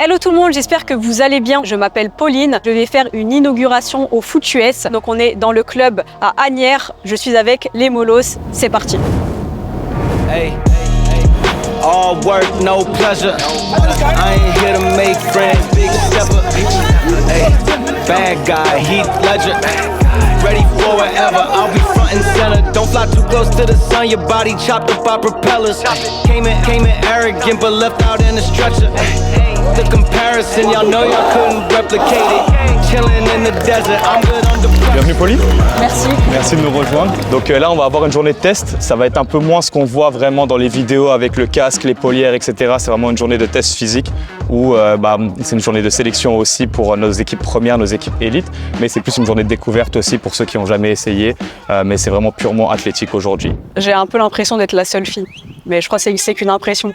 Hello tout le monde, j'espère que vous allez bien. Je m'appelle Pauline, je vais faire une inauguration au Foot US. Donc on est dans le club à Asnières, je suis avec les Molos, c'est parti. Hey, all work, no pleasure. I ain't here to make friends, big stepper. Hey, bad guy, Heath Ledger. Ready for whatever, I'll be front and center. Don't fly too close to the sun, your body chopped up by propellers. Came in arrogant, but left out in a stretcher. The comparison, y'all know y'all couldn't replicate it. Chilling in the desert, I'm good under pressure. Bienvenue Pauline. Merci. Merci de nous rejoindre. Donc là on va avoir une journée de test. Ça va être un peu moins ce qu'on voit vraiment dans les vidéos avec le casque, les polières, etc. C'est vraiment une journée de test physique où c'est une journée de sélection aussi pour nos équipes premières, nos équipes élites. Mais c'est plus une journée de découverte aussi pour ceux qui n'ont jamais essayé. Mais c'est vraiment purement athlétique aujourd'hui. J'ai un peu l'impression d'être la seule fille, mais je crois que c'est qu'une impression.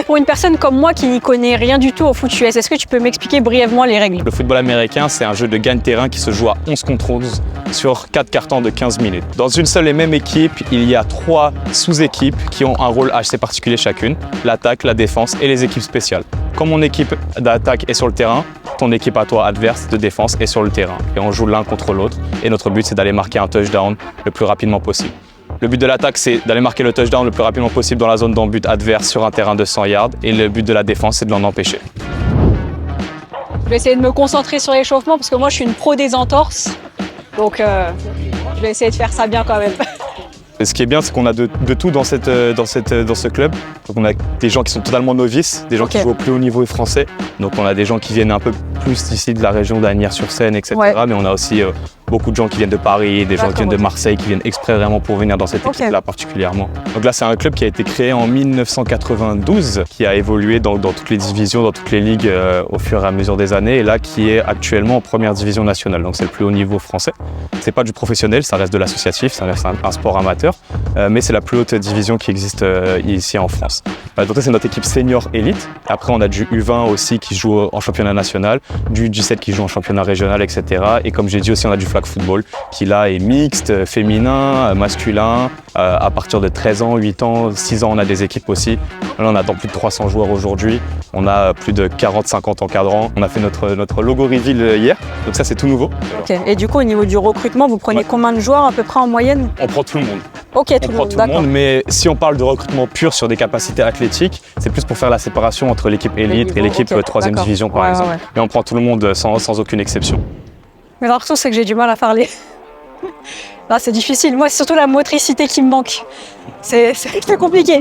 Pour une personne comme moi qui n'y connaît rien du tout au foot US, est-ce que tu peux m'expliquer brièvement les règles? Le football américain, c'est un jeu de gagne-terrain qui se joue à 11 contre 11 sur 4 cartons de 15 minutes. Dans une seule et même équipe, il y a 3 sous-équipes qui ont un rôle assez particulier chacune, l'attaque, la défense et les équipes spéciales. Quand mon équipe d'attaque est sur le terrain, ton équipe à toi adverse de défense est sur le terrain. Et on joue l'un contre l'autre. Et notre but, c'est d'aller marquer un touchdown le plus rapidement possible. Le but de l'attaque, c'est d'aller marquer le touchdown le plus rapidement possible dans la zone d'en-but adverse sur un terrain de 100 yards. Et le but de la défense, c'est de l'en empêcher. Je vais essayer de me concentrer sur l'échauffement parce que moi je suis une pro des entorses. Donc je vais essayer de faire ça bien quand même. Ce qui est bien, c'est qu'on a de tout dans ce club. Donc on a des gens qui sont totalement novices, des gens qui jouent au plus haut niveau français. Donc on a des gens qui viennent un peu plus ici de la région d'Asnières-sur-Seine, etc. Ouais. Mais on a aussi beaucoup de gens qui viennent de Paris, des gens qui viennent de Marseille, qui viennent exprès vraiment pour venir dans cette équipe-là particulièrement. Donc là, c'est un club qui a été créé en 1992, qui a évolué dans toutes les divisions, dans toutes les ligues au fur et à mesure des années, et là qui est actuellement en première division nationale. Donc c'est le plus haut niveau français. C'est pas du professionnel, ça reste de l'associatif, ça reste un sport amateur, mais c'est la plus haute division qui existe ici en France. Donc ça, c'est notre équipe senior élite. Après, on a du U20 aussi qui joue en championnat national, du U17 qui joue en championnat régional, etc. Et comme j'ai dit aussi, on a du flag football qui là est mixte, féminin, masculin. À partir de 13 ans, 8 ans, 6 ans, on a des équipes aussi. Là, on a plus de 300 joueurs aujourd'hui. On a plus de 40-50 encadrants. On a fait notre logo reveal hier, donc ça c'est tout nouveau. Okay. Et du coup, au niveau du recrutement, vous prenez combien de joueurs à peu près en moyenne? On prend tout le monde. Ok, tout le monde, mais si on parle de recrutement pur sur des capacités athlétiques, c'est plus pour faire la séparation entre l'équipe élite et l'équipe 3e division par exemple. Ouais. Mais on prend tout le monde sans aucune exception. Mais l'impression c'est que j'ai du mal à parler. Là, c'est difficile. Moi, c'est surtout la motricité qui me manque. C'est compliqué.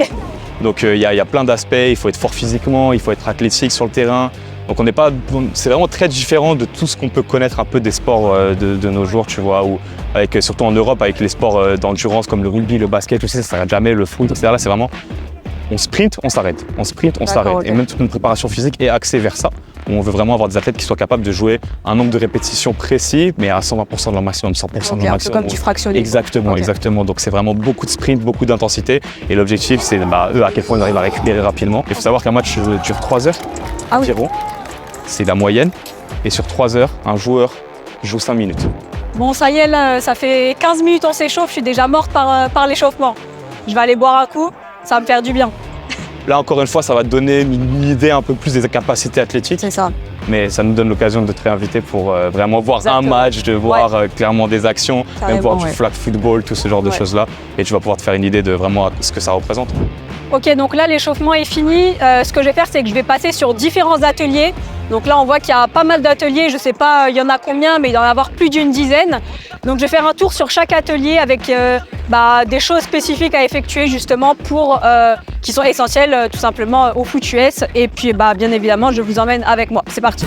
Donc, il y a plein d'aspects. Il faut être fort physiquement, il faut être athlétique sur le terrain. Donc, c'est vraiment très différent de tout ce qu'on peut connaître un peu des sports de nos jours, tu vois, ou surtout en Europe, avec les sports d'endurance comme le rugby, le basket, tu sais, ça s'arrête jamais, le foot, etc. Là, c'est vraiment, on sprint, on s'arrête. On sprint, on s'arrête. Okay. Et même toute une préparation physique est axée vers ça. On veut vraiment avoir des athlètes qui soient capables de jouer un nombre de répétitions précis, mais à 120% de leur maximum, 100% de leur maximum. Un peu comme du fractionné. Exactement, exactement. Donc c'est vraiment beaucoup de sprint, beaucoup d'intensité. Et l'objectif, c'est eux à quel point ils arrivent à récupérer rapidement. Il faut savoir qu'un match dure 3 heures environ. C'est la moyenne. Et sur 3 heures, un joueur joue 5 minutes. Bon, ça y est, là, ça fait 15 minutes on s'échauffe. Je suis déjà morte par l'échauffement. Je vais aller boire un coup, ça va me faire du bien. Là, encore une fois, ça va te donner une idée un peu plus des capacités athlétiques. C'est ça. Mais ça nous donne l'occasion de te réinviter pour vraiment voir un match, de voir clairement des actions, même voir du flag football, tout ce genre de choses-là. Et tu vas pouvoir te faire une idée de vraiment ce que ça représente. Ok, donc là, l'échauffement est fini. Ce que je vais faire, c'est que je vais passer sur différents ateliers. Donc là, on voit qu'il y a pas mal d'ateliers. Je ne sais pas, il y en a combien, mais il doit y en avoir plus d'une dizaine. Donc, je vais faire un tour sur chaque atelier avec des choses spécifiques à effectuer justement qui sont essentielles tout simplement au foot US. Et puis, bien évidemment, je vous emmène avec moi. C'est parti.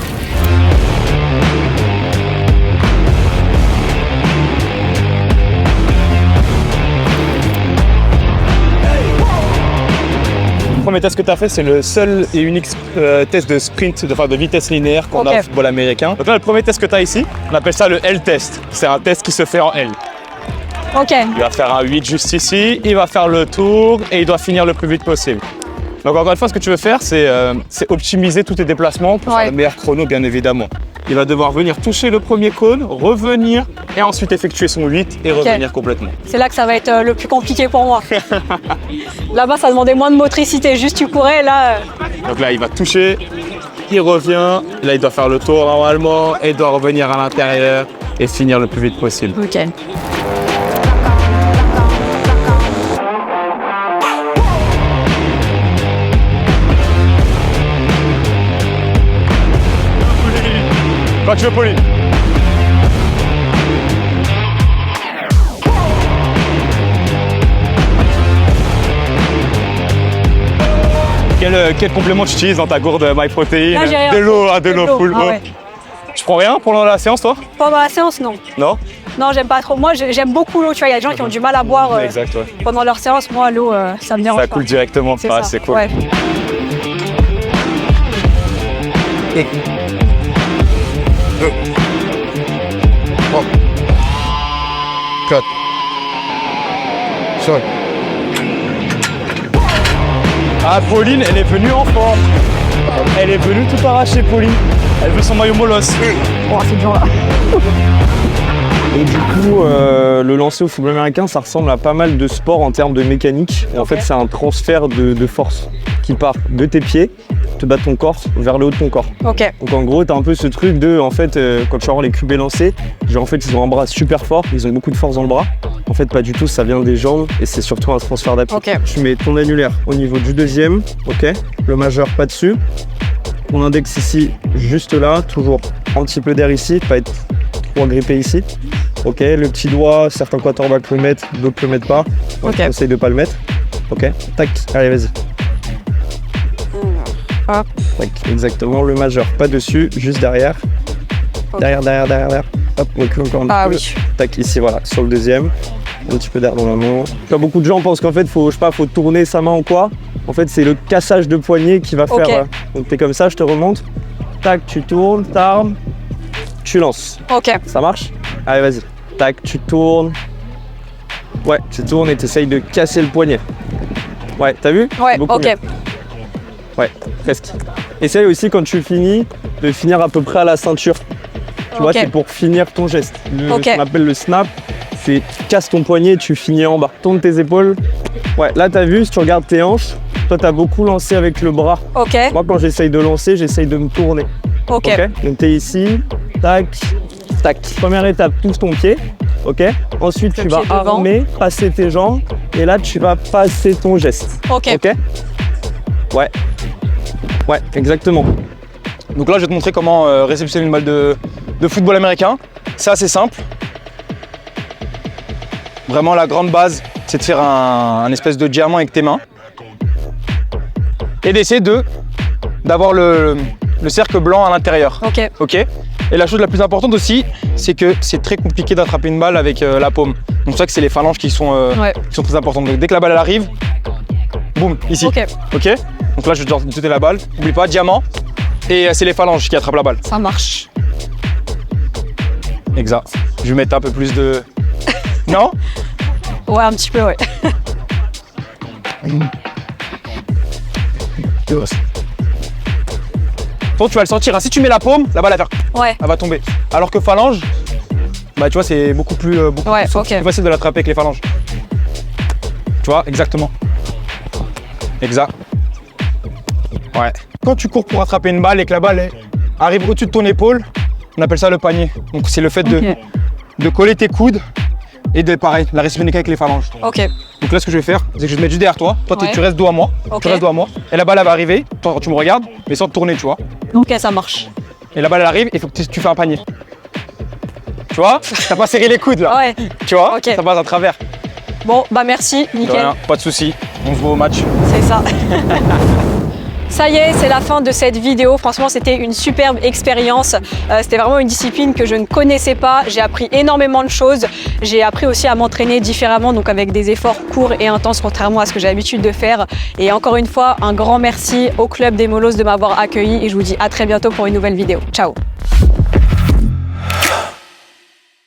Le premier test que tu as fait, c'est le seul et unique test de sprint, de vitesse linéaire qu'on a au football américain. Donc là, le premier test que tu as ici, on appelle ça le L-test. C'est un test qui se fait en L. Ok. Il va faire un 8 juste ici, il va faire le tour et il doit finir le plus vite possible. Donc encore une fois, ce que tu veux faire, c'est optimiser tous tes déplacements pour faire le meilleur chrono, bien évidemment. Il va devoir venir toucher le premier cône, revenir et ensuite effectuer son 8 et revenir complètement. C'est là que ça va être le plus compliqué pour moi. Là-bas, ça demandait moins de motricité, juste tu courais, là... Donc là, il va toucher, il revient, là il doit faire le tour normalement et il doit revenir à l'intérieur et finir le plus vite possible. Ok. Quand tu veux, Pauline. Quel complément tu utilises dans ta gourde MyProtein? Là, j'ai rien. De l'eau full. Ah ouais. Tu prends rien pendant la séance, toi? Pendant la séance, non. Non? Non, j'aime pas trop. Moi, j'aime beaucoup l'eau. Tu vois, il y a des gens qui ont du mal à boire Exact, ouais. pendant leur séance. Moi, l'eau, ça me dérange Ça pas. coule directement. C'est Ah, ça. c'est cool. Ouais. Cut. Shot. Ah, Pauline, elle est venue en forme. Elle est venue tout arracher, Pauline. Elle veut son maillot molosse. Oh, c'est dur là. Et du coup, le lancer au football américain, ça ressemble à pas mal de sports en termes de mécanique. Et en fait, c'est un transfert de force qui part de tes pieds, te bat ton corps vers le haut de ton corps. Ok. Donc en gros, t'as un peu ce truc de, en fait, quand tu vas voir les QB lancés, genre en fait, ils ont un bras super fort, ils ont beaucoup de force dans le bras. En fait, pas du tout, ça vient des jambes et c'est surtout un transfert d'appui. Ok. Tu mets ton annulaire au niveau du deuxième, ok, le majeur pas dessus. Ton index ici, juste là, toujours un petit peu d'air ici, pas être trop agrippé ici. Ok, le petit doigt, certains quarterbacks le mettent, d'autres le mettent pas. Donc, Ok. essaye de pas le mettre. Ok, tac, allez vas-y. Hop. Tac, exactement, le majeur, pas dessus, juste derrière. Ok. Derrière. Hop, recule encore un Ah peu. oui. Tac, ici, voilà, sur le deuxième. Un petit peu d'air dans la main. Quand beaucoup de gens pensent qu'en fait, faut tourner sa main ou quoi. En fait, c'est le cassage de poignet qui va Ok. faire. Donc, t'es comme ça, je te remonte. Tac, tu tournes, t'armes, tu lances. Ok. Ça marche? Allez, vas-y. Tac, tu tournes. Ouais, tu tournes et t'essayes de casser le poignet. Ouais, t'as vu? Ouais, Beaucoup ok. mieux. Ouais, presque. Essaye aussi quand tu finis de finir à peu près à la ceinture. Tu vois, Ok. c'est pour finir ton geste. Ok. Ce qu'on appelle le snap, c'est tu casses ton poignet et tu finis en bas. Tourne tes épaules. Ouais, là t'as vu, si tu regardes tes hanches, toi t'as beaucoup lancé avec le bras. Ok. Moi quand j'essaye de lancer, j'essaye de me tourner. Ok. Donc t'es ici, tac, tac. Première étape, touche ton pied. Ok. Ensuite Le tu vas pied devant. armer, passer tes jambes et là tu vas passer ton geste. Ok. Ok. Ouais. Ouais, exactement. Donc là, je vais te montrer comment réceptionner une balle de football américain. C'est assez simple. Vraiment, la grande base, c'est de faire un espèce de diamant avec tes mains. Et d'essayer d'avoir le cercle blanc à l'intérieur. Ok. Ok. Et la chose la plus importante aussi, c'est que c'est très compliqué d'attraper une balle avec la paume. Donc c'est pour ça que c'est les phalanges qui sont très importantes. Donc dès que la balle elle arrive, boum, ici. Ok. Ok. Donc là, je vais te jeter la balle. N'oublie pas, diamant. Et c'est les phalanges qui attrapent la balle. Ça marche. Exact. Je vais mettre un peu plus de... Non? Ouais, un petit peu, ouais. Toi, tu vas le sentir. Hein. Si tu mets la paume, la balle Ouais. elle va tomber. Alors que phalange, bah tu vois, c'est beaucoup plus Ouais, plus ok. facile de l'attraper avec les phalanges. Tu vois, exactement. Exact. Ouais. Quand tu cours pour attraper une balle et que la balle arrive au-dessus de ton épaule, on appelle ça le panier. Donc c'est le fait Ok. de coller tes coudes et de pareil, la réceptionner avec les phalanges. Ok. Donc là, ce que je vais faire, c'est que je vais te mettre juste derrière toi. Toi, Ouais. tu restes dos à moi. Ok. Tu restes dos à moi. Et la balle, elle va arriver. Toi, tu me regardes, mais sans te tourner, tu vois. Ok, ça marche. Et la balle, elle arrive, et il faut que tu fais un panier. Tu vois? T'as pas serré les coudes, là. Ouais. Tu vois? Ok. Ça passe à travers. Bon, bah merci, De nickel. rien, pas de soucis. On se voit au match. C'est ça. Ça y est, c'est la fin de cette vidéo. Franchement, c'était une superbe expérience. C'était vraiment une discipline que je ne connaissais pas. J'ai appris énormément de choses. J'ai appris aussi à m'entraîner différemment, donc avec des efforts courts et intenses, contrairement à ce que j'ai l'habitude de faire. Et encore une fois, un grand merci au Club des Molosses de m'avoir accueilli et je vous dis à très bientôt pour une nouvelle vidéo. Ciao.